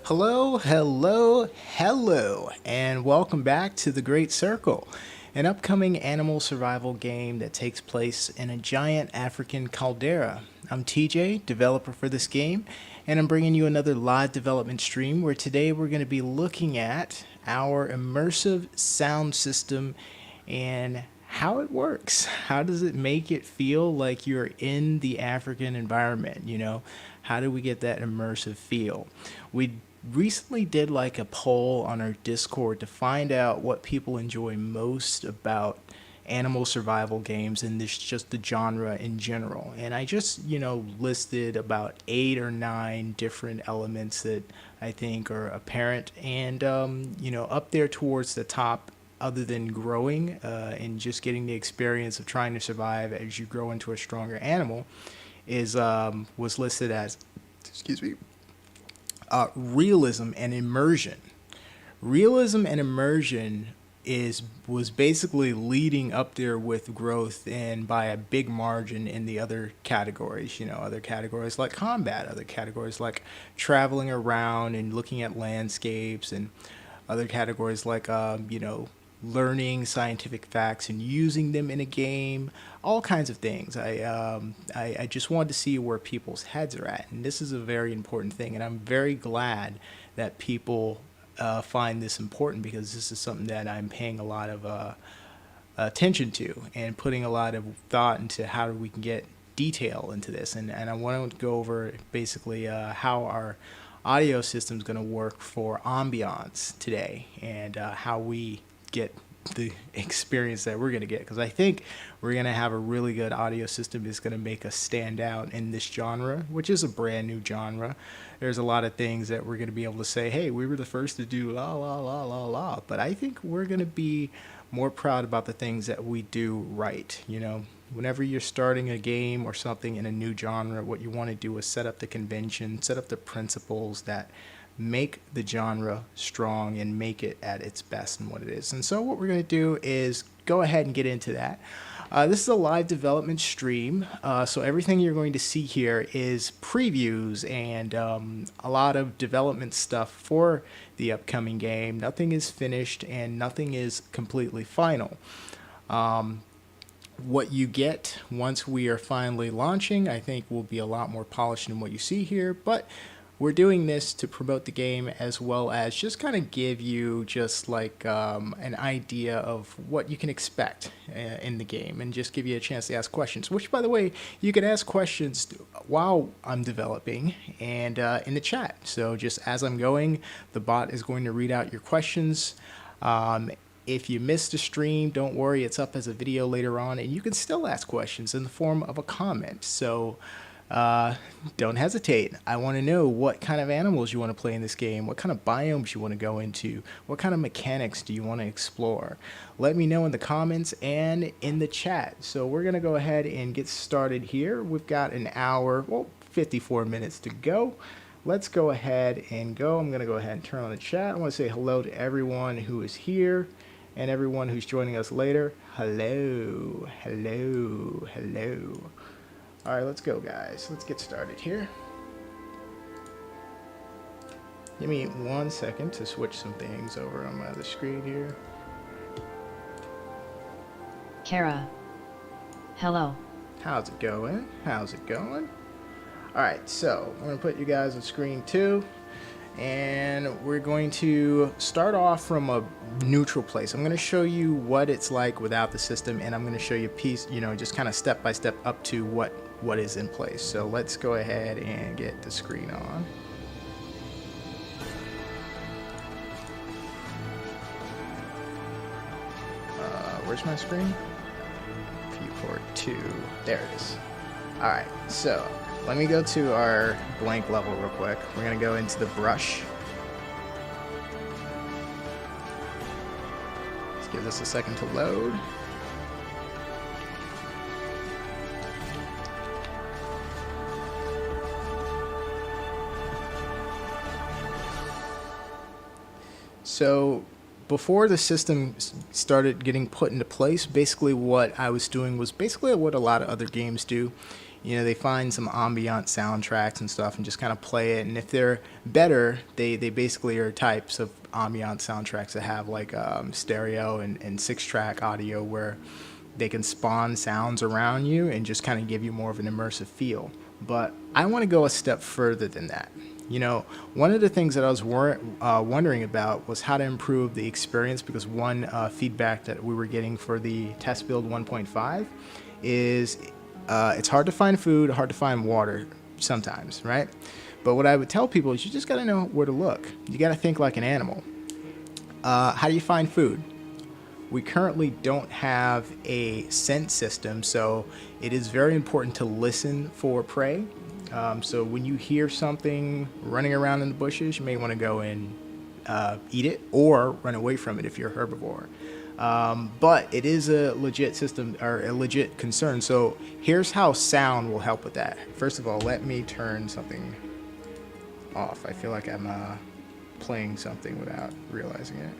Hello, hello, hello, and welcome back to The Great Circle, an upcoming animal survival game that takes place in a giant African caldera. I'm TJ, developer for this game, and I'm bringing you another live development stream where today we're going to be looking at our immersive sound system and how it works. How does it make it feel like you're in the African environment? How do we get that immersive feel? We recently did like a poll on our Discord to find out what people enjoy most about animal survival games and this just the genre in general. And I just, listed about 8 or 9 different elements that I think are apparent and up there towards the top other than growing and just getting the experience of trying to survive as you grow into a stronger animal is was listed as, excuse me, realism and immersion. Realism and immersion was basically leading up there with growth and by a big margin in the other categories. Other categories like combat, other categories like traveling around and looking at landscapes, and other categories like learning scientific facts and using them in a game, all kinds of things. I just wanted to see where people's heads are at, and this is a very important thing, and I'm very glad that people find this important, because this is something that I'm paying a lot of attention to and putting a lot of thought into how we can get detail into this, and I want to go over basically how our audio system is going to work for ambiance today, and how we get the experience that we're going to get, because I think we're going to have a really good audio system that's going to make us stand out in this genre, which is a brand new genre. There's a lot of things that we're going to be able to say, hey, we were the first to do la la la la la, but I think we're going to be more proud about the things that we do right. Whenever you're starting a game or something in a new genre, what you want to do is set up the convention, set up the principles that make the genre strong and make it at its best in what it is. And so what we're going to do is go ahead and get into that. This is a live development stream, so everything you're going to see here is previews and a lot of development stuff for the upcoming game. Nothing is finished and nothing is completely final. What you get once we are finally launching, I think, will be a lot more polished than what you see here, but we're doing this to promote the game as well as just kind of give you just like an idea of what you can expect in the game, and just give you a chance to ask questions, which, by the way, you can ask questions while I'm developing and in the chat. So just as I'm going, the bot is going to read out your questions. If you missed the stream, don't worry, it's up as a video later on, and you can still ask questions in the form of a comment. So don't hesitate. I want to know what kind of animals you want to play in this game, what kind of biomes you want to go into, what kind of mechanics do you want to explore. Let me know in the comments and in the chat. So we're going to go ahead and get started here. We've got an hour, 54 minutes to go. Let's go ahead and go. I'm going to go ahead and turn on the chat. I want to say hello to everyone who is here and everyone who's joining us later. Hello, hello, hello. All right, let's go, guys. Let's get started here. Give me 1 second to switch some things over on my other screen here. Kara. Hello. How's it going? How's it going? All right, so I'm going to put you guys on screen 2. And we're going to start off from a neutral place. I'm going to show you what it's like without the system, and I'm going to show you a piece, just kind of step by step up to what is in place. So let's go ahead and get the screen on. Where's my screen? Viewport 2. There it is. All right, so let me go to our blank level real quick. We're going to go into the brush. Let's give this a second to load. So before the system started getting put into place, basically what I was doing was basically what a lot of other games do. You know, they find some ambient soundtracks and stuff and just kind of play it. And if they're better, they basically are types of ambient soundtracks that have like stereo and 6-track audio where they can spawn sounds around you and just kind of give you more of an immersive feel. But I want to go a step further than that. You know, one of the things that I was wondering about was how to improve the experience, because one feedback that we were getting for the test build 1.5 is it's hard to find food, hard to find water sometimes, right? But what I would tell people is you just got to know where to look. You got to think like an animal. How do you find food? We currently don't have a scent system, so it is very important to listen for prey. So when you hear something running around in the bushes, you may want to go and eat it or run away from it if you're a herbivore. But it is a legit system or a legit concern. So here's how sound will help with that. First of all, let me turn something off. I feel like I'm playing something without realizing it.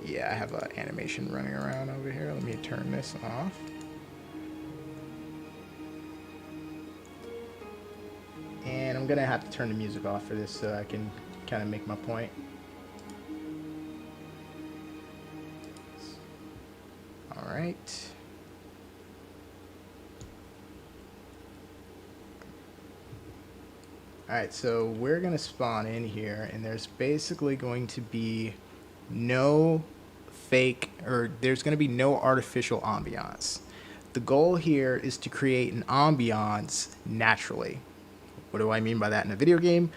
Yeah, I have an animation running around over here. Let me turn this off. And I'm gonna have to turn the music off for this so I can kind of make my point. All right. All right, so we're gonna spawn in here, and there's basically going to be no fake, or there's going to be no artificial ambiance. The goal here is to create an ambiance naturally. What do I mean by that in a video game?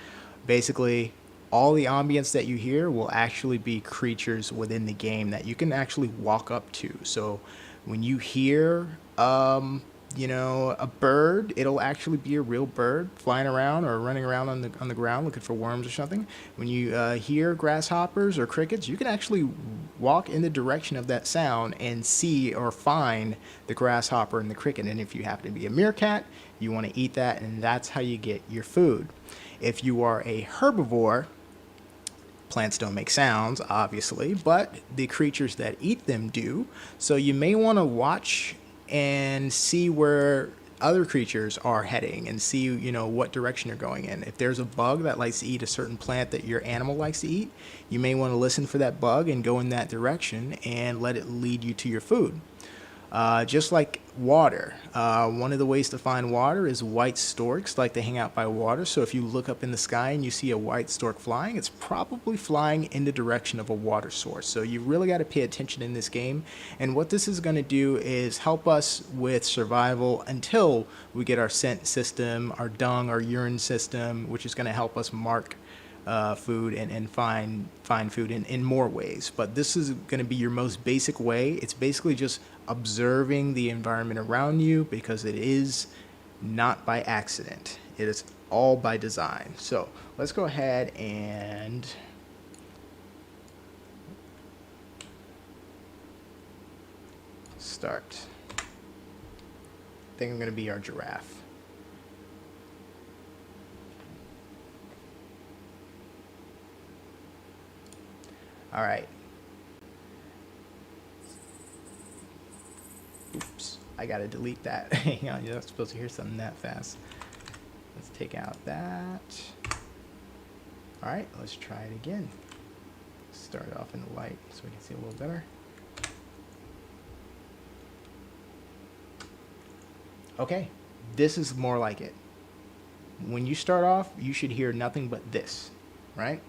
Basically, all the ambience that you hear will actually be creatures within the game that you can actually walk up to. So when you hear you know, a bird, it'll actually be a real bird flying around or running around on the ground looking for worms or something. When you hear grasshoppers or crickets, you can actually walk in the direction of that sound and see or find the grasshopper and the cricket. And if you happen to be a meerkat, you want to eat that, and that's how you get your food. If you are a herbivore, plants don't make sounds, obviously, but the creatures that eat them do. So you may want to watch and see where other creatures are heading and see, you know, what direction they're going in. If there's a bug that likes to eat a certain plant that your animal likes to eat, you may want to listen for that bug and go in that direction and let it lead you to your food. Just like water, one of the ways to find water is white storks like to hang out by water. So if you look up in the sky and you see a white stork flying, it's probably flying in the direction of a water source. So you really got to pay attention in this game. And what this is going to do is help us with survival until we get our scent system, our dung, our urine system, which is going to help us mark food and find food in more ways. But this is going to be your most basic way. It's basically just observing the environment around you, because it is not by accident. It is all by design. So let's go ahead and start. I think I'm going to be our giraffe. All right. Oops, I gotta delete that. Hang on, you're not supposed to hear something that fast. Let's take out that. All right, let's try it again. Start it off in the light so we can see a little better. Okay, this is more like it. When you start off, you should hear nothing but this, right?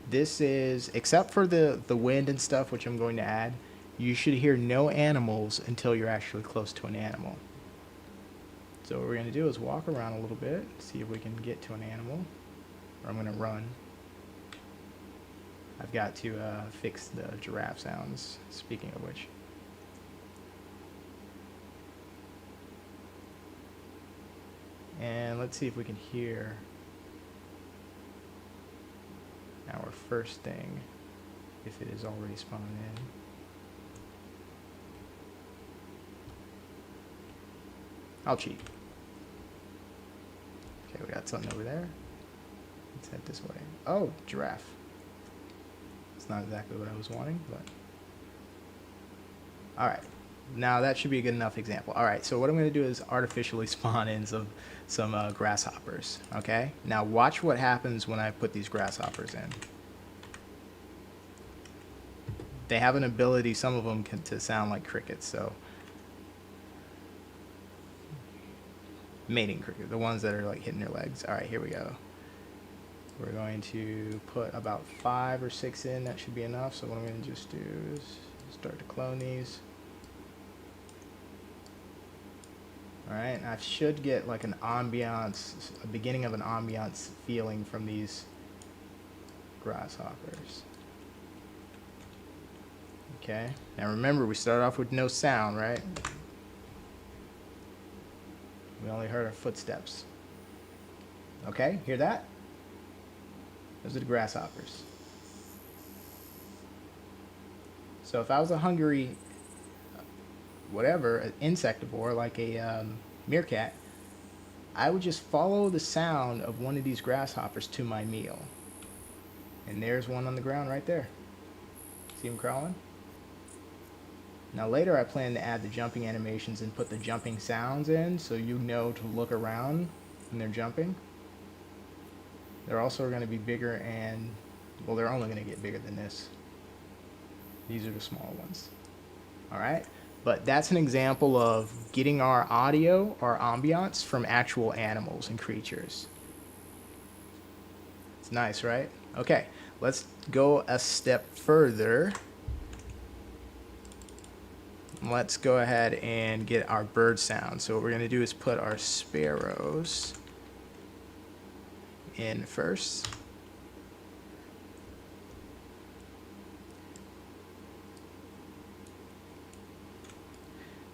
This is, except for the wind and stuff, which I'm going to add, you should hear no animals until you're actually close to an animal. So what we're going to do is walk around a little bit, see if we can get to an animal. Or I'm going to run. I've got to fix the giraffe sounds, speaking of which. And let's see if we can hear our first thing, if it is already spawned in. I'll cheat. Okay, we got something over there. Let's head this way. Oh, giraffe. It's not exactly what I was wanting, but... Alright, Now that should be a good enough example. All right, so what I'm going to do is artificially spawn in some grasshoppers. Okay, now watch what happens when I put these grasshoppers in. They have an ability, some of them to sound like crickets, so mating cricket, the ones that are like hitting their legs. All right, here we go. We're going to put about 5 or 6 in. That should be enough. So what I'm going to just do is start to clone these. All right, and I should get like an ambiance, a beginning of an ambiance feeling from these grasshoppers. Okay, now remember we started off with no sound, right? We only heard our footsteps. Okay, hear that? Those are the grasshoppers. So if I was a hungry, whatever, an insectivore like a meerkat, I would just follow the sound of one of these grasshoppers to my meal. And there's one on the ground right there. See him crawling? Now later I plan to add the jumping animations and put the jumping sounds in so you know to look around when they're jumping. They're also going to be bigger and, well, they're only going to get bigger than this. These are the small ones. Alright? But that's an example of getting our audio, our ambiance, from actual animals and creatures. It's nice, right? Okay, let's go a step further. Let's go ahead and get our bird sound. So what we're going to do is put our sparrows in first.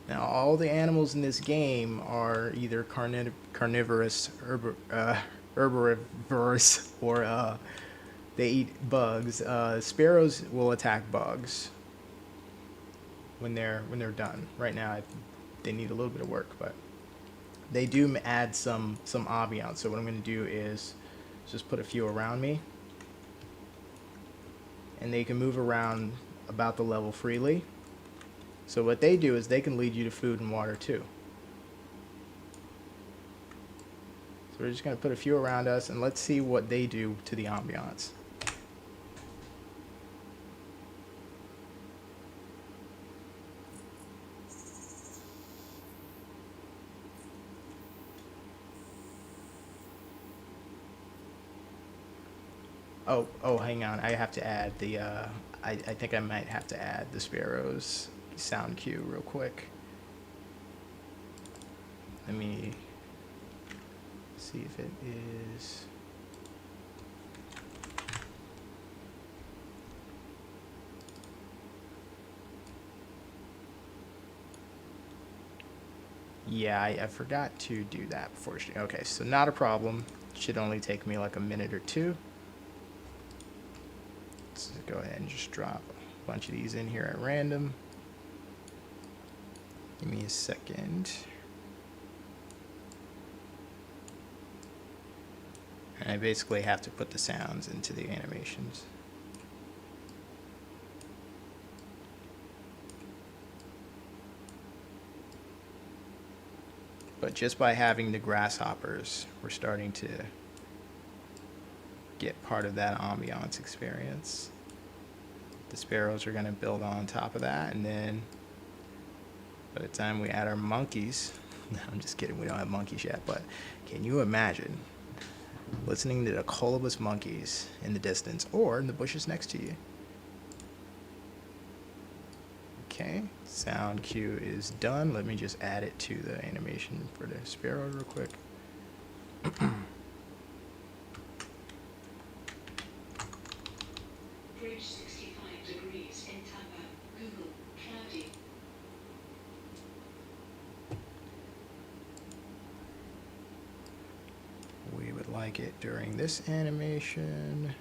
Now all the animals in this game are either carnivorous, herbivorous, or they eat bugs. Sparrows will attack bugs when they're done. Right now they need a little bit of work, but they do add some ambiance. So what I'm going to do is just put a few around me, and they can move around about the level freely. So what they do is they can lead you to food and water too. So we're just going to put a few around us, and let's see what they do to the ambiance. Oh, hang on. I have to add the, I think I might have to add the sparrows sound cue real quick. Let me see if it is. Yeah, I forgot to do that before. Okay, so not a problem. Should only take me like a minute or two. Let's go ahead and just drop a bunch of these in here at random. Give me a second. And I basically have to put the sounds into the animations. But just by having the grasshoppers, we're starting to get part of that ambiance experience. The sparrows are going to build on top of that, and then by the time we add our monkeys, I'm just kidding, we don't have monkeys yet, but can you imagine listening to the colobus monkeys in the distance or in the bushes next to you? Okay, sound cue is done. Let me just add it to the animation for the sparrow real quick. Bridge 65 degrees in Tampa, Google, cloudy. We would like it during this animation.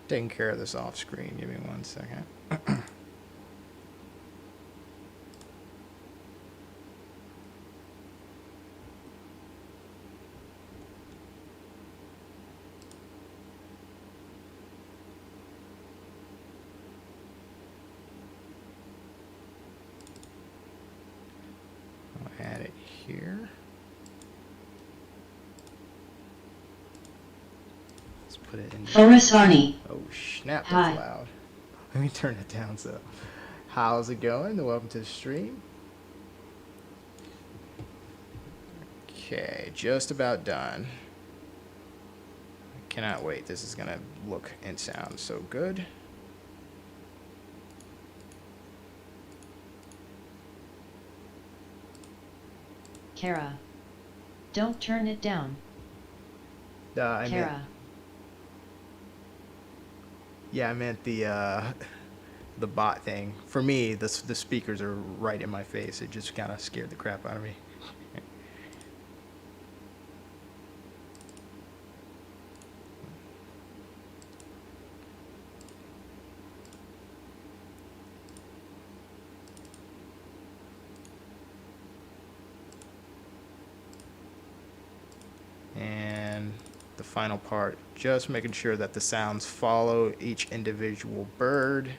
Taking care of this off screen. Give me 1 second. Let's put it in. Forasani. Oh snap, Hi. that's loud. Let me turn it down. So, how's it going? Welcome to the stream. Okay, just about done. I cannot wait. This is gonna look and sound so good. Kara. Don't turn it down. I meant, Kara. yeah, I meant the bot thing. For me, the speakers are right in my face. It just kind of scared the crap out of me. And the final part, just making sure that the sounds follow each individual bird.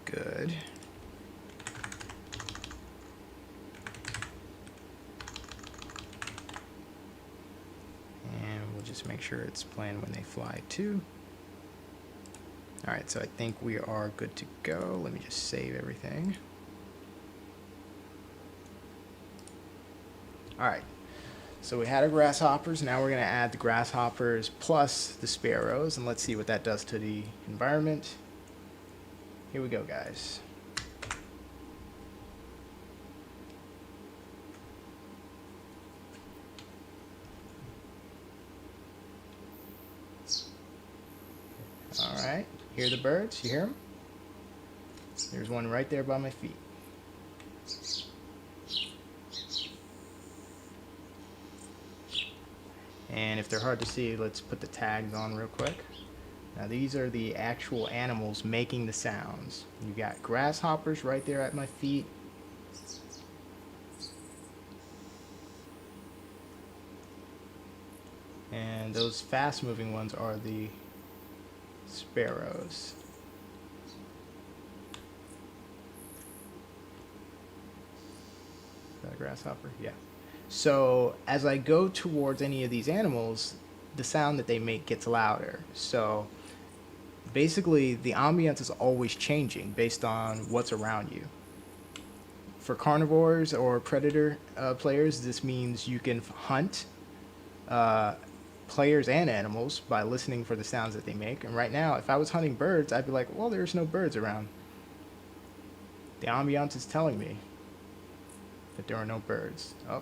Good. And we'll just make sure it's playing when they fly too. All right, so I think we are good to go. Let me just save everything. All right, so we had our grasshoppers. Now we're gonna add the grasshoppers plus the sparrows, and let's see what that does to the environment. Here we go, guys. All right, hear the birds? You hear them? There's one right there by my feet. And if they're hard to see, let's put the tags on real quick. Now these are the actual animals making the sounds. You got grasshoppers right there at my feet. And those fast moving ones are the sparrows. Is that a grasshopper? Yeah. So as I go towards any of these animals, the sound that they make gets louder. So basically the ambience is always changing based on what's around you. For carnivores or predator players, this means you can hunt players and animals by listening for the sounds that they make. And right now, if I was hunting birds, I'd be like, well, there's no birds around. The ambiance is telling me that there are no birds. Oh,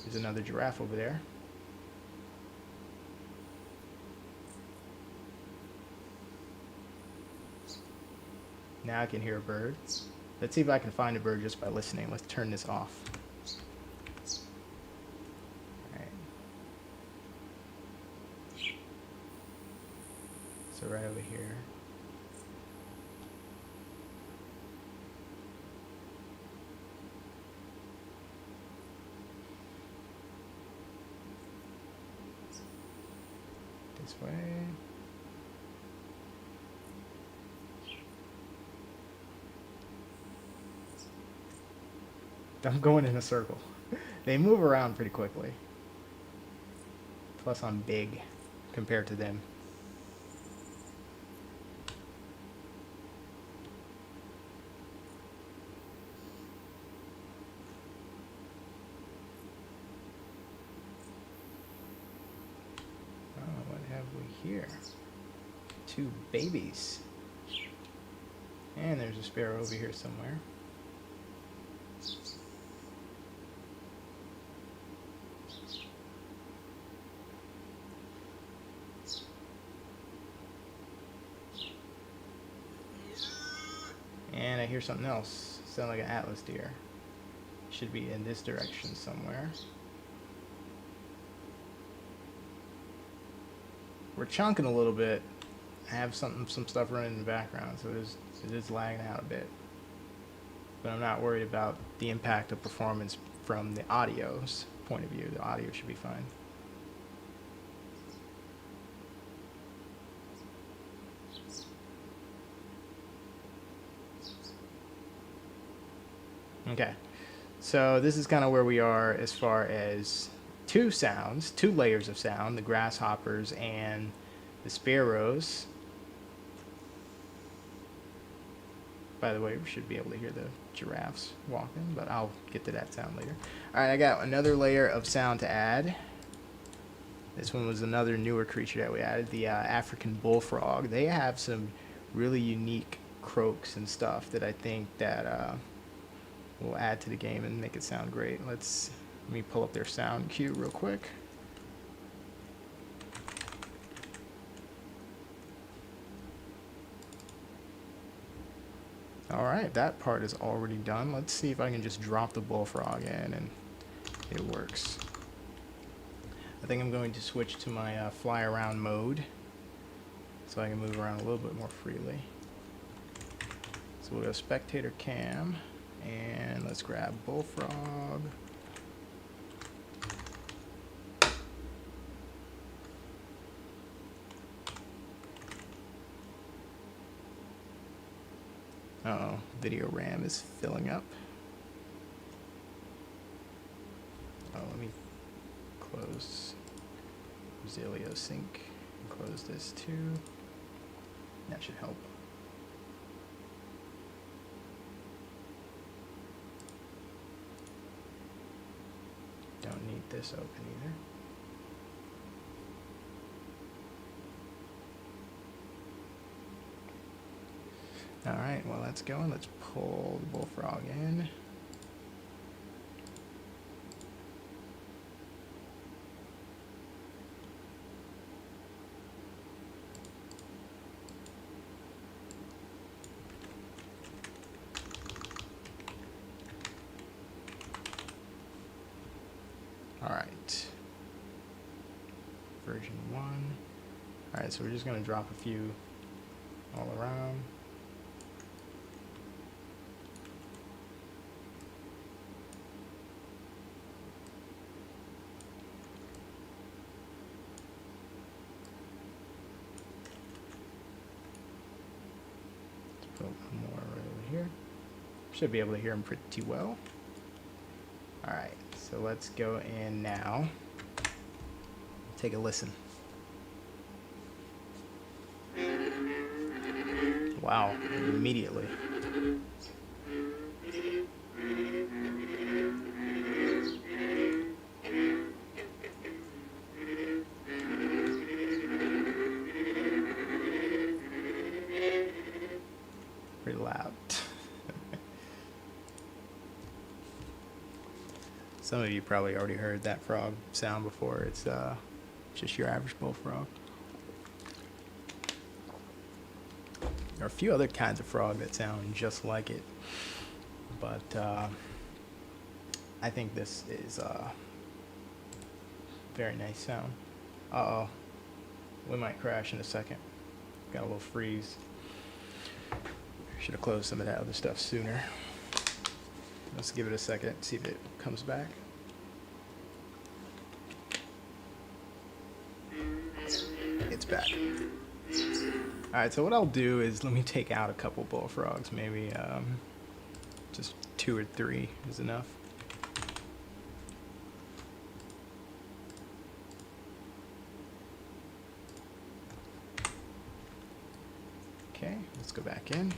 there's another giraffe over there. Now I can hear a bird. Let's see if I can find a bird just by listening. Let's turn this off. Alright. So right over here. This way. I'm going in a circle. They move around pretty quickly. Plus I'm big compared to them. Oh, what have we here? Two babies. And there's a sparrow over here somewhere. And I hear something else. Sound like an atlas deer. Should be in this direction somewhere. We're chunking a little bit. I have some stuff running in the background, so it is lagging out a bit. But I'm not worried about the impact of performance from the audio's point of view. The audio should be fine. Okay, so this is kind of where we are as far as two sounds, two layers of sound, the grasshoppers and the sparrows. By the way, we should be able to hear the giraffes walking, but I'll get to that sound later. Alright, I got another layer of sound to add. This one was another newer creature that we added, the African Bullfrog. They have some really unique croaks and stuff that I think that will add to the game and make it sound great. Let me pull up their sound cue real quick. Alright, that part is already done. Let's see if I can just drop the bullfrog in and it works. I think I'm going to switch to my fly around mode so I can move around a little bit more freely. So we'll go spectator cam and let's grab bullfrog. Uh-oh, video RAM is filling up. Oh, let me close Zilio sync and close this too. That should help. Don't need this open either. Alright, well that's going. Let's pull the bullfrog in. Alright. Version 1. Alright, so we're just going to drop a few all around. Let's put one more right over here. Should be able to hear them pretty well. Alright, so let's go in now. Take a listen. Wow, immediately. Pretty loud. Some of you probably already heard that frog sound before. It's just your average bullfrog. There are a few other kinds of frog that sound just like it, but I think this is a very nice sound. Uh-oh, we might crash in a second. Got a little freeze. Should have closed some of that other stuff sooner. Let's give it a second, see if it comes back. It's back. Alright, so what I'll do is let me take out a couple bullfrogs. Maybe just 2 or 3 is enough. Okay, let's go back in.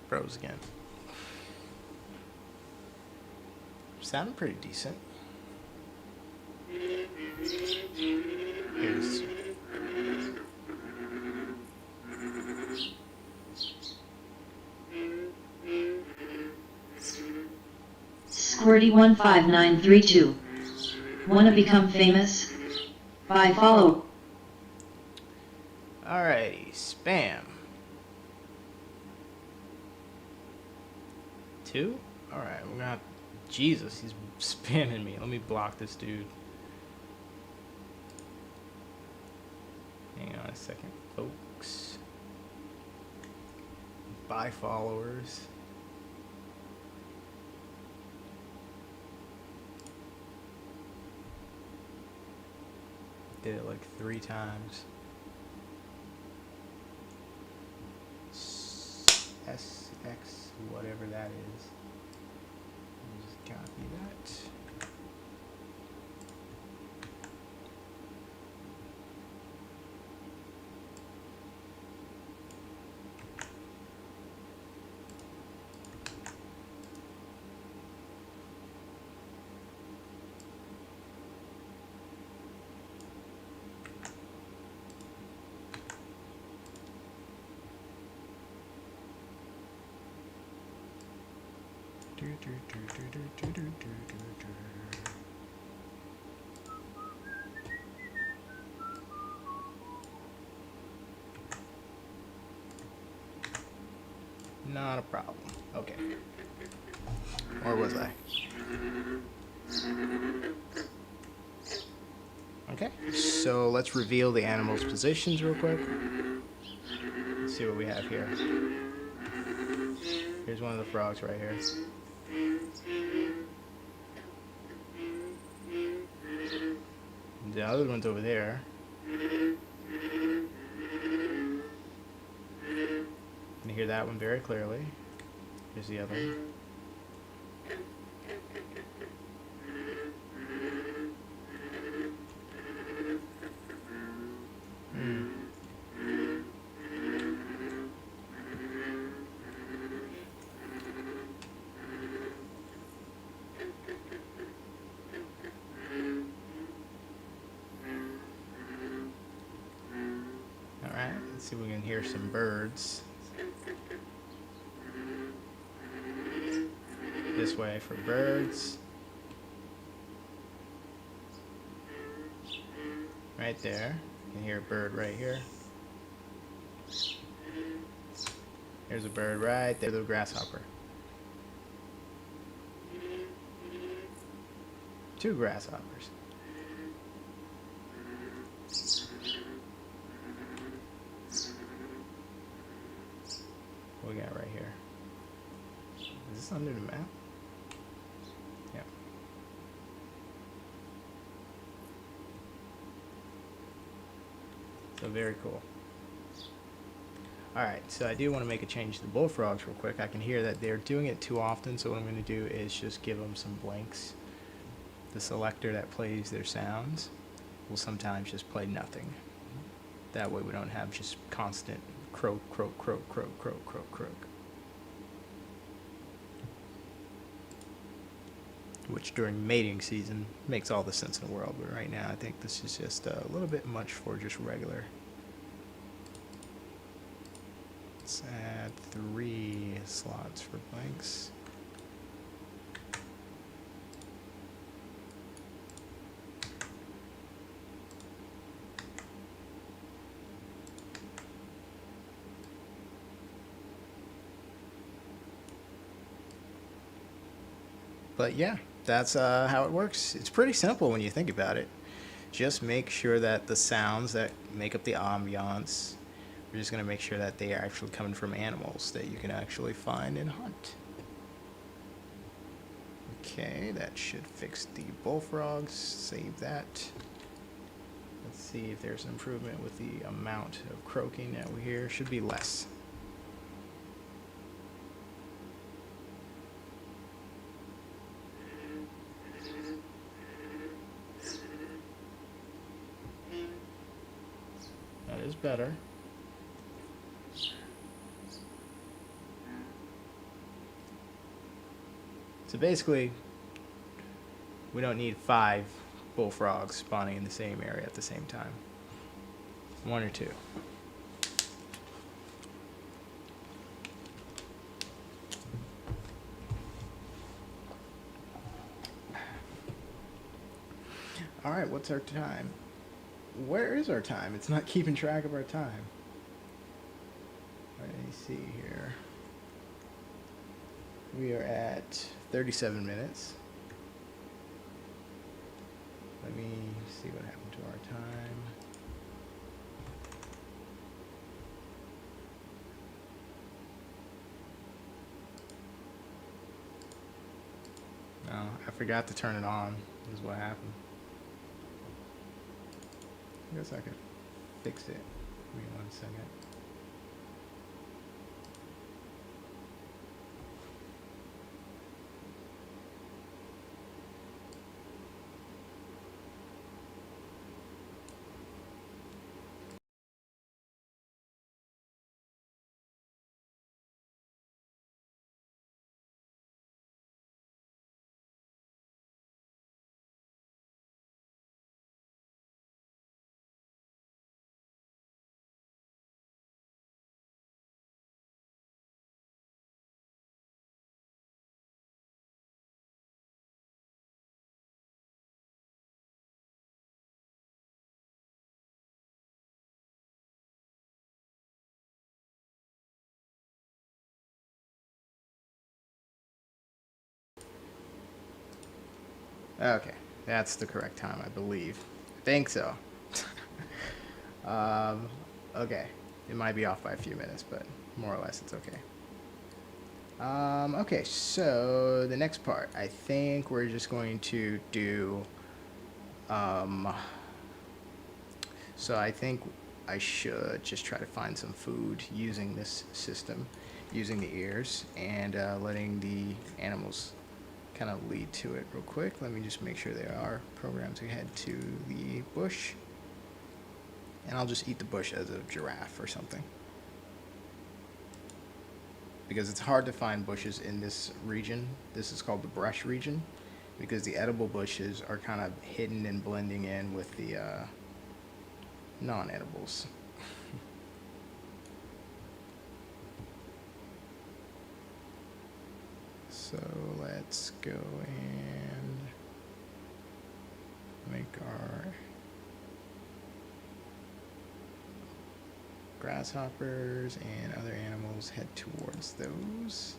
Froze again. Sounded pretty decent. Here's Squirty 15932. Wanna become famous? Buy follow. Alrighty, spam. 2? Alright, we're gonna. Jesus, he's spamming me. Let me block this dude. Hang on a second, folks. Buy followers. Did it like 3 times. SX, whatever that is. Let me just copy that. Not a problem. Okay. Or was I? Okay, so let's reveal the animal's positions real quick. Let's see what we have here. Here's one of the frogs right here. The other one's over there. You can hear that one very clearly. Here's the other one. Alright, let's see if we can hear some birds. This way for birds. Right there. You can hear a bird right here. There's a bird right there, the grasshopper. 2 grasshoppers. What we got right here? Is this under the map? Yeah. So very cool. Alright, so I do want to make a change to the bullfrogs real quick. I can hear that they're doing it too often, so what I'm going to do is just give them some blanks. The selector that plays their sounds will sometimes just play nothing. That way we don't have just constant croak, croak, croak, croak, croak, croak, croak. Which during mating season makes all the sense in the world, but right now I think this is just a little bit much for just regular. Let's add 3 slots for blanks. But yeah, that's how it works. It's pretty simple when you think about it. Just make sure that the sounds that make up the ambiance, we're just going to make sure that they are actually coming from animals that you can actually find and hunt. Okay, that should fix the bullfrogs. Save that. Let's see if there's an improvement with the amount of croaking that we hear. Should be less. That is better. So basically, we don't need 5 bullfrogs spawning in the same area at the same time. 1 or 2. right, what's our time? Where is our time? It's not keeping track of our time. Let me see here. We are at 37 minutes. Let me see what happened to our time. No, I forgot to turn it on, is what happened. I guess I could fix it. Give me 1 second. Okay, that's the correct time, I believe. I think so. Okay, it might be off by a few minutes, but more or less it's okay. Okay, so the next part, I think we're just going to do, so I think I should just try to find some food using this system, using the ears, and letting the animals kind of lead to it real quick. Let me just make sure they are programmed to head to the bush. And I'll just eat the bush as a giraffe or something. Because it's hard to find bushes in this region. This is called the brush region. Because the edible bushes are kind of hidden and blending in with the non-edibles. So let's go and make our grasshoppers and other animals head towards those.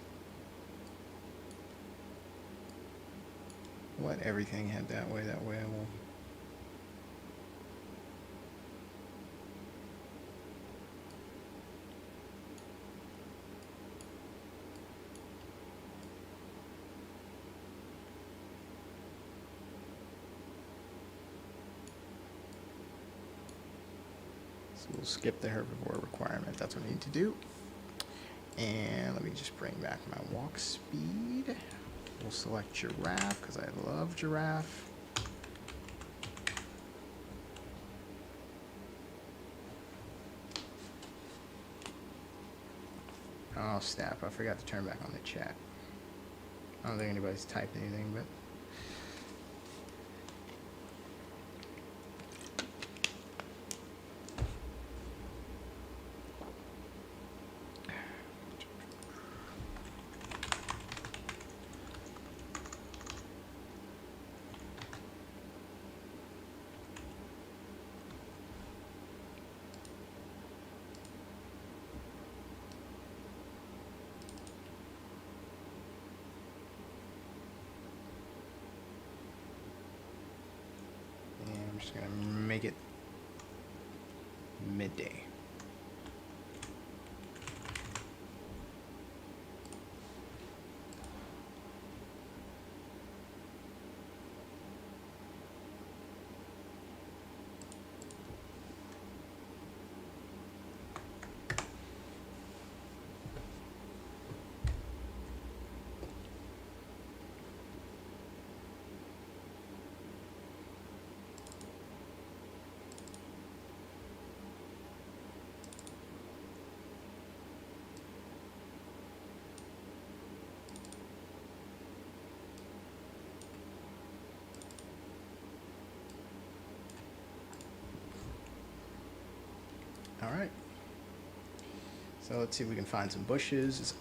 Let everything head that way we'll we'll skip the herbivore requirement. That's what we need to do. And let me just bring back my walk speed. We'll select giraffe because I love giraffe. Oh snap, I forgot to turn back on the chat. I don't think anybody's typed anything, but I'm just gonna make it midday. Alright. So let's see if we can find some bushes. It's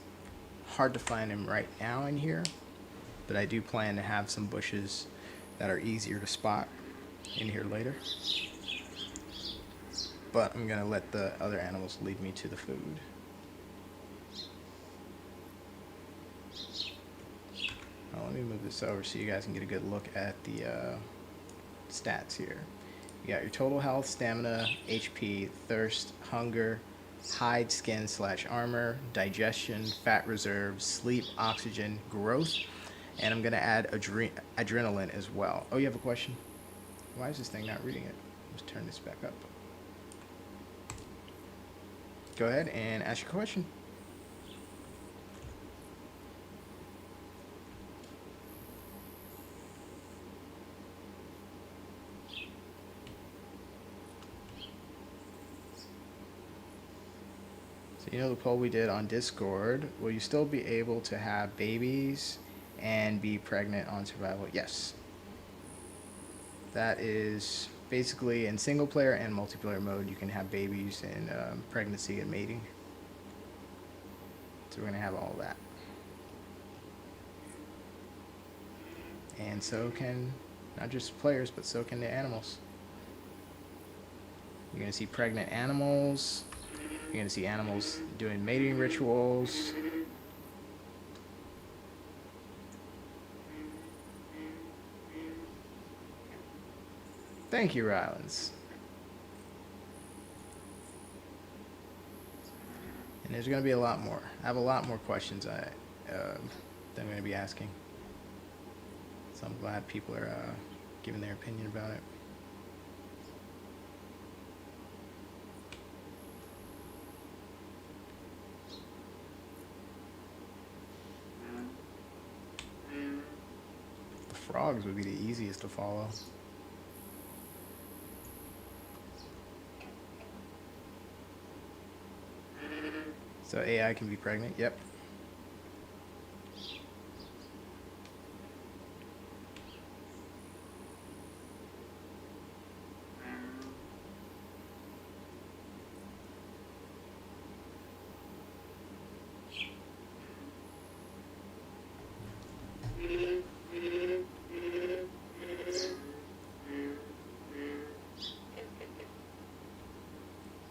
hard to find them right now in here, but I do plan to have some bushes that are easier to spot in here later. But I'm gonna let the other animals lead me to the food. Let me move this over so you guys can get a good look at the stats here. You got your total health, stamina, HP, thirst, hunger, hide, skin / armor, digestion, fat reserve, sleep, oxygen, growth, and I'm gonna add adrenaline as well. Oh, you have a question? Why is this thing not reading it? Let's turn this back up. Go ahead and ask your question. So you know the poll we did on Discord, will you still be able to have babies and be pregnant on survival? Yes. That is basically in single player and multiplayer mode, you can have babies in pregnancy and mating. So we're going to have all of that. And so can not just players, but so can the animals. You're going to see pregnant animals. You're going to see animals doing mating rituals. Thank you, Rylands. And there's going to be a lot more. I have a lot more questions that I'm going to be asking. So I'm glad people are giving their opinion about it. The frogs would be the easiest to follow. So AI can be pregnant, yep.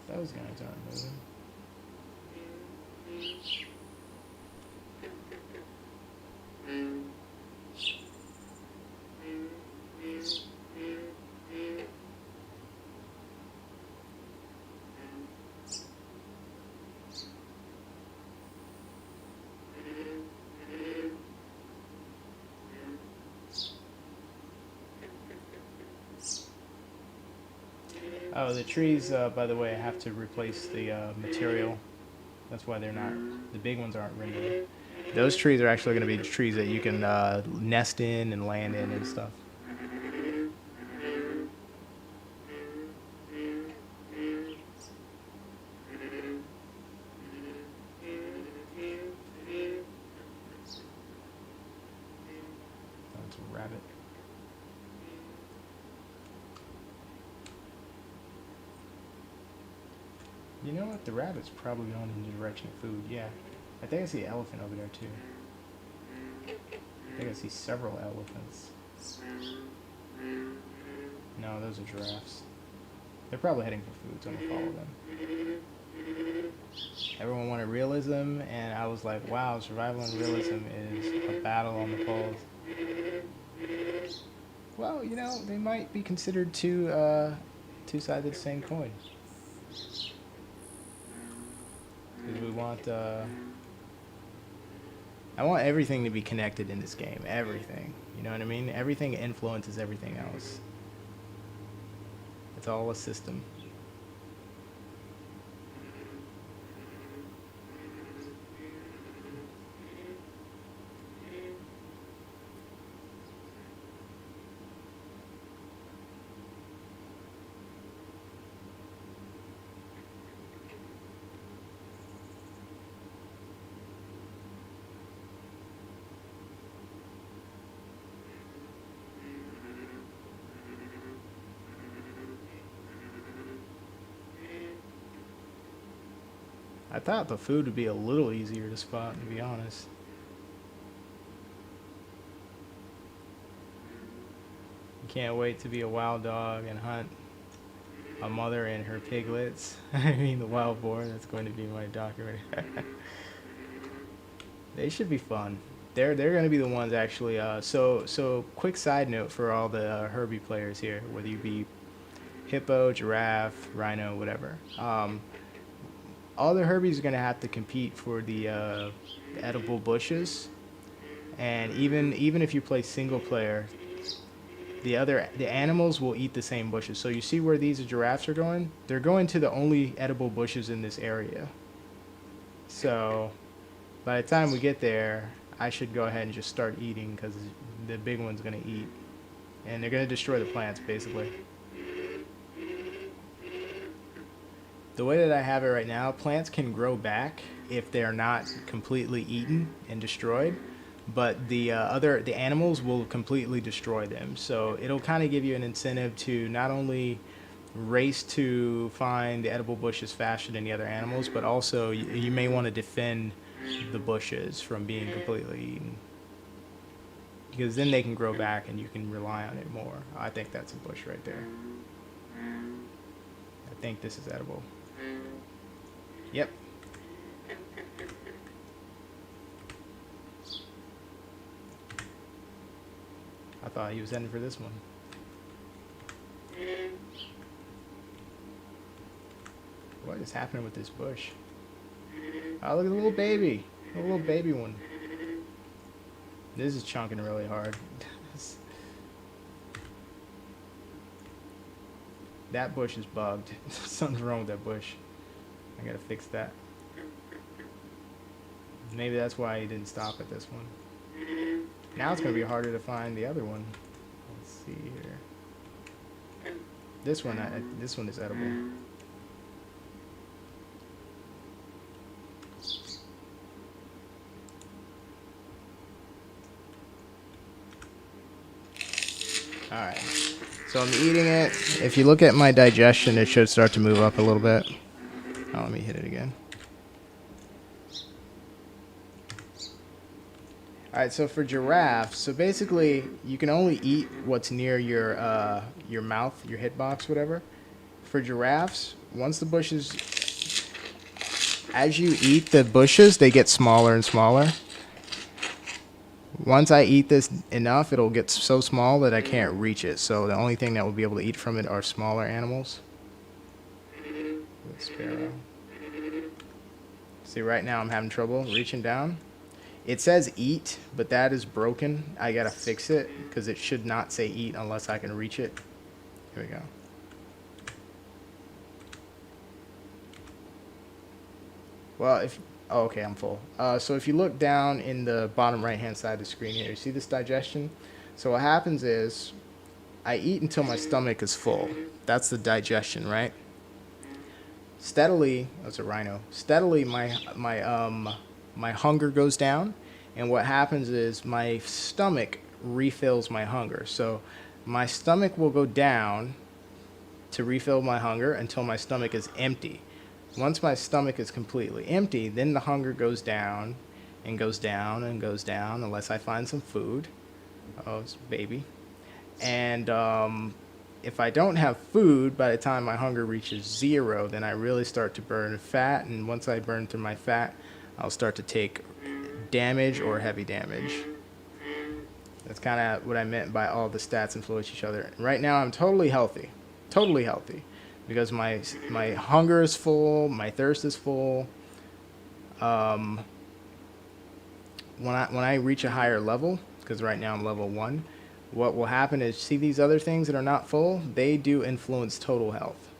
Those guys aren't moving. Oh, the trees, by the way, have to replace the material. That's why they're not, the big ones aren't rendered. Those trees are actually going to be trees that you can nest in and land in and stuff. That's a rabbit. You know what? The rabbit's probably going in the direction of food. Yeah. I think I see an elephant over there too. I think I see several elephants. No, those are giraffes. They're probably heading for food, so I'm gonna follow them. Everyone wanted realism, and I was like, wow, survival and realism is a battle on the poles. Well, you know, they might be considered two sides of the same coin. Because we want, I want everything to be connected in this game. Everything. You know what I mean? Everything influences everything else. It's all a system. I thought the food would be a little easier to spot, to be honest. You Can't wait to be a wild dog and hunt a mother and her piglets. I mean, the wild boar. That's going to be my documentary. They should be fun. They're going to be the ones actually. So quick side note for all the Herbie players here, whether you be hippo, giraffe, rhino, whatever. All the Herbies are going to have to compete for the edible bushes, and even if you play single player, the animals will eat the same bushes. So you see where these giraffes are going? They're going to the only edible bushes in this area. So by the time we get there, I should go ahead and just start eating because the big one's going to eat, and they're going to destroy the plants basically. The way that I have it right now, plants can grow back if they're not completely eaten and destroyed, but the animals will completely destroy them. So it'll kind of give you an incentive to not only race to find the edible bushes faster than the other animals, but also you may want to defend the bushes from being completely eaten, because then they can grow back and you can rely on it more. I think that's a bush right there. I think this is edible. Yep. I thought he was heading for this one. What is happening with this bush? Oh, look at the little baby. The little baby one. This is chunking really hard. That bush is bugged. Something's wrong with that bush. I gotta fix that. Maybe that's why he didn't stop at this one. Now it's gonna be harder to find the other one. Let's see here. This one is edible. Alright, so I'm eating it. If you look at my digestion, it should start to move up a little bit. Oh, let me hit it again. Alright, so for giraffes, so basically you can only eat what's near your mouth, your hitbox, whatever. For giraffes, once the bushes, as you eat the bushes, they get smaller and smaller. Once I eat this enough, it'll get so small that I can't reach it. So the only thing that will be able to eat from it are smaller animals. The sparrow. See, right now I'm having trouble reaching down. It says eat, but that is broken. I gotta fix it because it should not say eat unless I can reach it. Here we go. Well, oh, okay, I'm full. So if you look down in the bottom right-hand side of the screen here, you see this digestion? So what happens is I eat until my stomach is full. That's the digestion, right? Steadily, that's a rhino. Steadily, my hunger goes down, and what happens is my stomach refills my hunger. So my stomach will go down to refill my hunger until my stomach is empty. Once my stomach is completely empty, then the hunger goes down and goes down and goes down unless I find some food. Oh, it's a baby. And if I don't have food, by the time my hunger reaches 0, then I really start to burn fat. And once I burn through my fat, I'll start to take damage or heavy damage. That's kind of what I meant by all the stats influence each other. Right now, I'm totally healthy. Totally healthy. Because my hunger is full, my thirst is full. When I reach a higher level, because right now I'm level 1, what will happen is, see these other things that are not full? They do influence total health.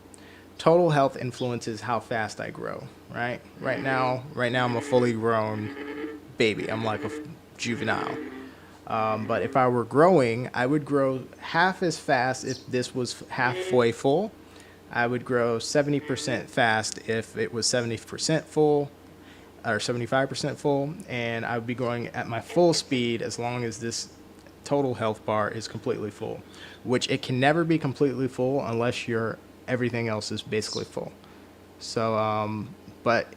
Total health influences how fast I grow, right? Right now I'm a fully grown baby. I'm like a juvenile. But if I were growing, I would grow half as fast if this was halfway full. I would grow 70% fast if it was 70% full or 75% full, and I would be growing at my full speed as long as this total health bar is completely full, which it can never be completely full unless everything else is basically full. So, but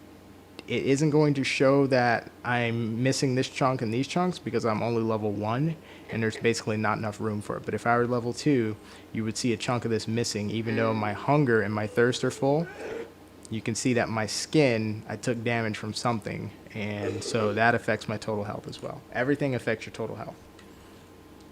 it isn't going to show that I'm missing this chunk and these chunks because I'm only level 1 and there's basically not enough room for it. But if I were level 2, you would see a chunk of this missing. Even though my hunger and my thirst are full, you can see that my skin, I took damage from something, and so that affects my total health as well. Everything affects your total health.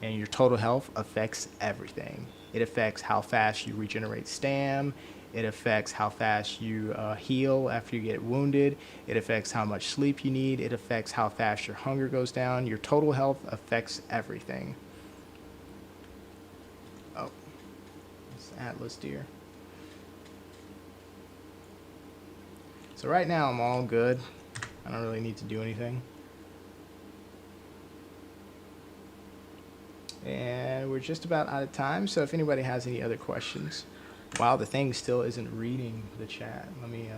And your total health affects everything. It affects how fast you regenerate stam. It affects how fast you heal after you get wounded. It affects how much sleep you need. It affects how fast your hunger goes down. Your total health affects everything. Oh, it's Atlas deer. So right now I'm all good. I don't really need to do anything. And we're just about out of time, so if anybody has any other questions. Wow, the thing still isn't reading the chat. Let me,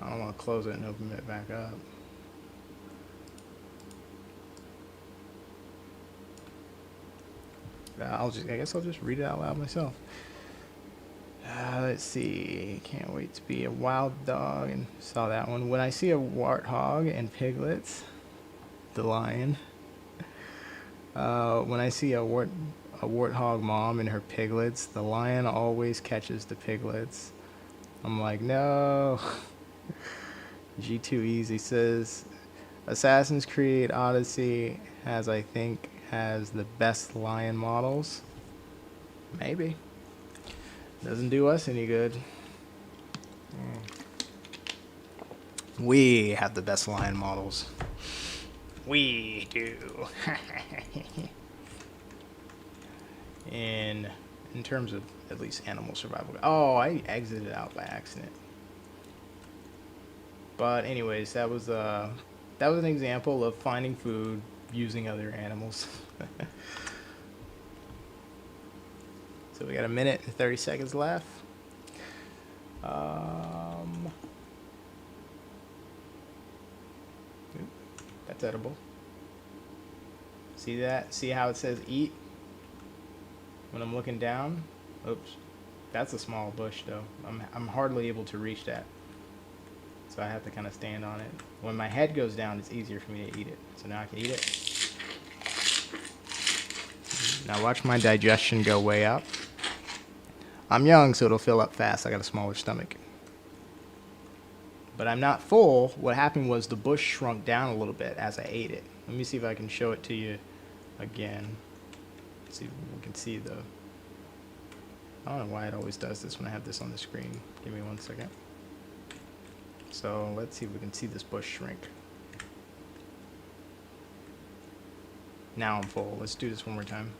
I don't want to close it and open it back up. I guess I'll just read it out loud myself. Let's see. Can't wait to be a wild dog. And saw that one. When I see a warthog and piglets, the lion. When I see a warthog mom and her piglets, the lion always catches the piglets. I'm like, no. G2 Easy says, Assassin's Creed Odyssey has the best lion models. Maybe. Doesn't do us any good. We have the best lion models. We do. in terms of at least animal survival. Oh, I exited out by accident. But anyways, that was an example of finding food using other animals. So we got a minute and 30 seconds left. That's edible. See that? See how it says eat? When I'm looking down? Oops. That's a small bush though. I'm hardly able to reach that. So I have to kind of stand on it. When my head goes down, it's easier for me to eat it. So now I can eat it. Now watch my digestion go way up. I'm young, so it'll fill up fast. I got a smaller stomach. But I'm not full. What happened was the bush shrunk down a little bit as I ate it. Let me see if I can show it to you again. Let's see if we can see the... I don't know why it always does this when I have this on the screen. Give me 1 second. So let's see if we can see this bush shrink. Now I'm full. Let's do this one more time.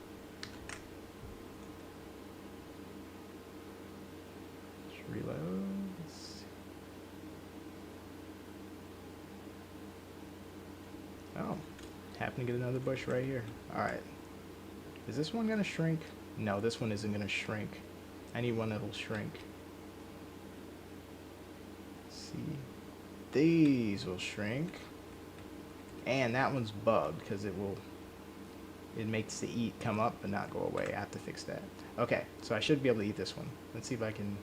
Just reload. Oh, happen to get another bush right here. All right. Is this one gonna shrink? No, this one isn't gonna shrink. I need one that'll shrink. Let's see. These will shrink. And that one's bugged because it makes the eat come up but not go away. I have to fix that. Okay, so I should be able to eat this one. Let's see if I can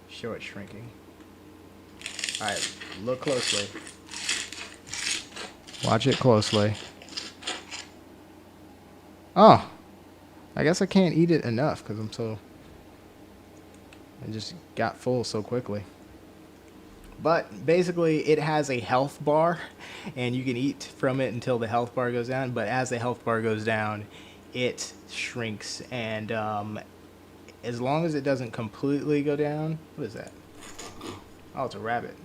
show it shrinking. All right, look closely. Watch it closely. Oh, I guess I can't eat it enough because I just got full so quickly. But basically it has a health bar and you can eat from it until the health bar goes down. But as the health bar goes down, it shrinks. And as long as it doesn't completely go down, what is that? Oh, it's a rabbit.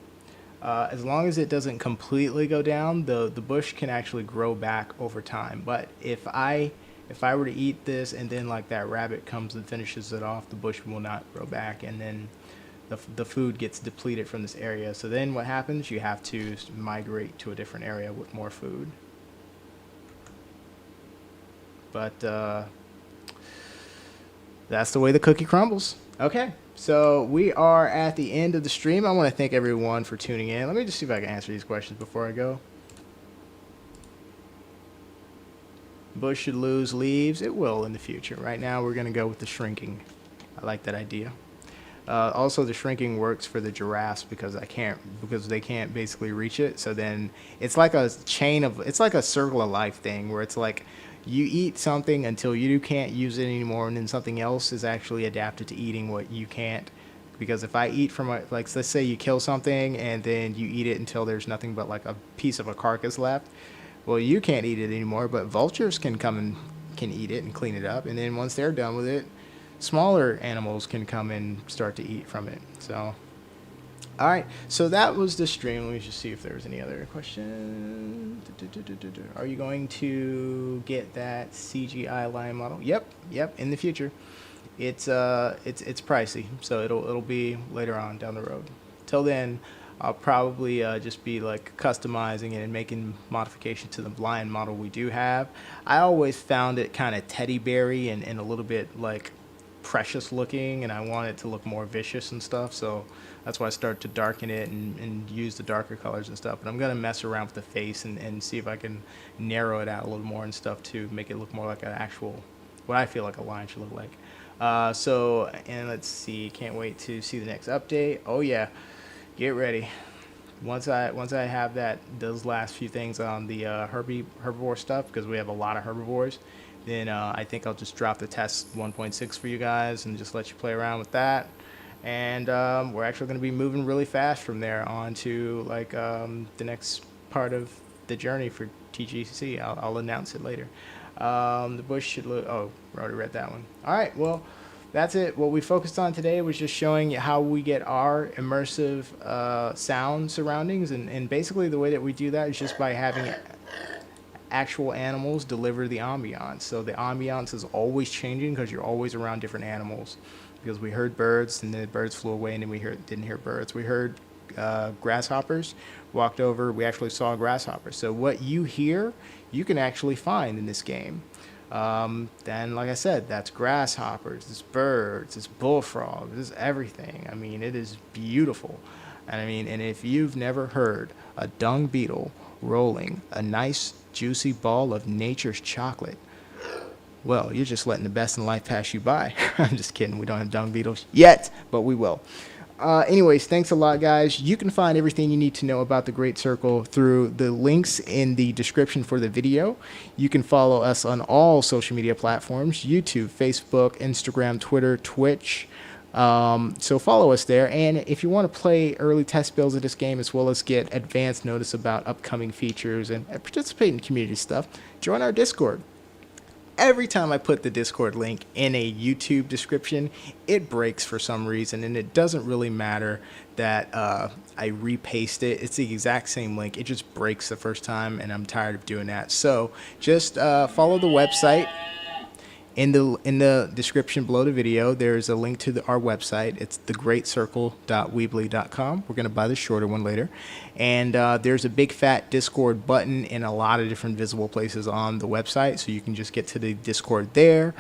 As long as it doesn't completely go down, the bush can actually grow back over time. But if I were to eat this and then like that rabbit comes and finishes it off, the bush will not grow back, and then the food gets depleted from this area. So then what happens? You have to migrate to a different area with more food. But that's the way the cookie crumbles. Okay. So we are at the end of the stream. I want to thank everyone for tuning in. Let me just see if I can answer these questions before I go. Bush should lose leaves. It will in the future. Right now we're going to go with the shrinking. I like that idea. Also, the shrinking works for the giraffes because they can't basically reach it. So then it's like a it's like a circle of life thing where it's like you eat something until you can't use it anymore, and then something else is actually adapted to eating what you can't. Because if I eat from like, let's say you kill something and then you eat it until there's nothing but like a piece of a carcass left, well, you can't eat it anymore, but vultures can come and can eat it and clean it up, and then once they're done with it, smaller animals can come and start to eat from it. So, all right. So that was the stream. Let me just see if there's any other questions. Are you going to get that CGI lion model? Yep. In the future, it's pricey, so it'll be later on down the road. Till then, I'll probably just be like customizing it and making modifications to the lion model we do have. I always found it kind of teddy beary and a little bit like precious looking, and I want it to look more vicious and stuff, so that's why I start to darken it and use the darker colors and stuff. But I'm gonna mess around with the face and see if I can narrow it out a little more and stuff to make it look more like an actual, what I feel like a lion should look like. So, and let's see, can't wait to see the next update. Oh yeah, get ready. Once I have those last few things on the herbivore stuff, because we have a lot of herbivores, then I think I'll just drop the test 1.6 for you guys and just let you play around with that. And we're actually going to be moving really fast from there on to like the next part of the journey for TGC. I'll announce it later. The bush should look. Oh, I already read that one. All right, well, that's it. What we focused on today was just showing you how we get our immersive sound surroundings, and basically the way that we do that is just by having actual animals deliver the ambiance. So the ambiance is always changing because you're always around different animals. Because we heard birds, and then the birds flew away, and then we didn't hear birds. We heard grasshoppers, walked over, we actually saw a grasshopper. So what you hear, you can actually find in this game. Then, like I said, that's grasshoppers, it's birds, it's bullfrogs, it's everything. I mean, it is beautiful. And I mean, and if you've never heard a dung beetle rolling a nice juicy ball of nature's chocolate, well, you're just letting the best in life pass you by. I'm just kidding. We don't have dung beetles yet, but we will. Anyways, thanks a lot, guys. You can find everything you need to know about the Great Circle through the links in the description for the video. You can follow us on all social media platforms: YouTube, Facebook, Instagram, Twitter, Twitch. So follow us there. And if you want to play early test builds of this game, as well as get advanced notice about upcoming features and participate in community stuff, join our Discord. Every time I put the Discord link in a YouTube description, it breaks for some reason, and it doesn't really matter that I repaste it. It's the exact same link. It just breaks the first time, and I'm tired of doing that. So just follow the website. In the description below the video, there's a link to our website. It's thegreatcircle.weebly.com. We're going to buy the shorter one later. And there's a big fat Discord button in a lot of different visible places on the website, so you can just get to the Discord there.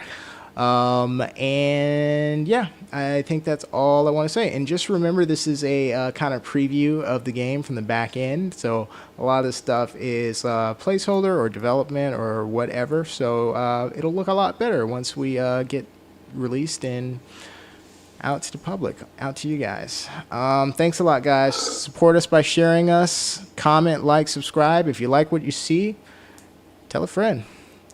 And yeah, I think that's all I want to say. And just remember, this is a kind of preview of the game from the back end. So a lot of this stuff is placeholder or development or whatever. So it'll look a lot better once we get released and out to the public, out to you guys. Thanks a lot, guys. Support us by sharing us. Comment, like, subscribe. If you like what you see, tell a friend.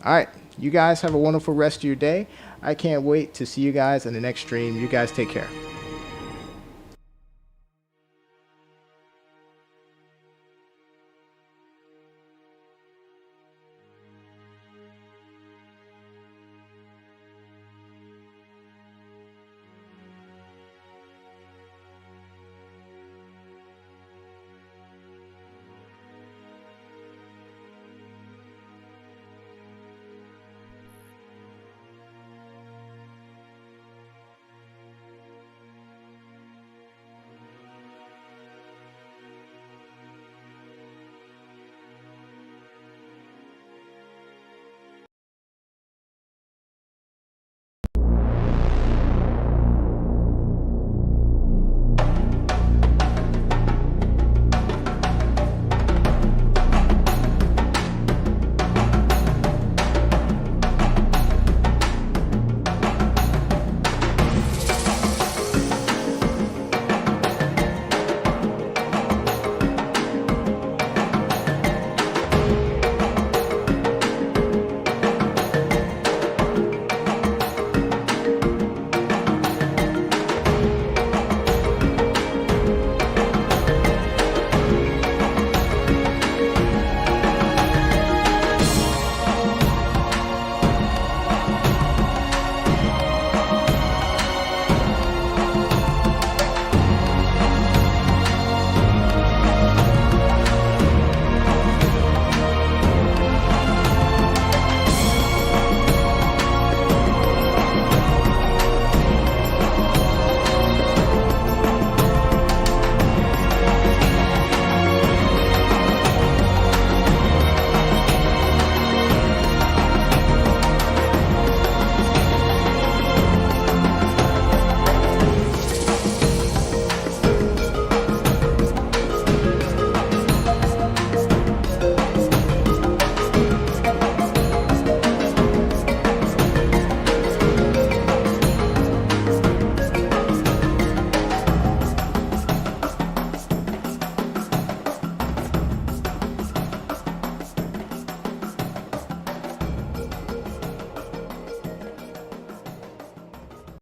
All right. You guys have a wonderful rest of your day. I can't wait to see you guys in the next stream. You guys take care.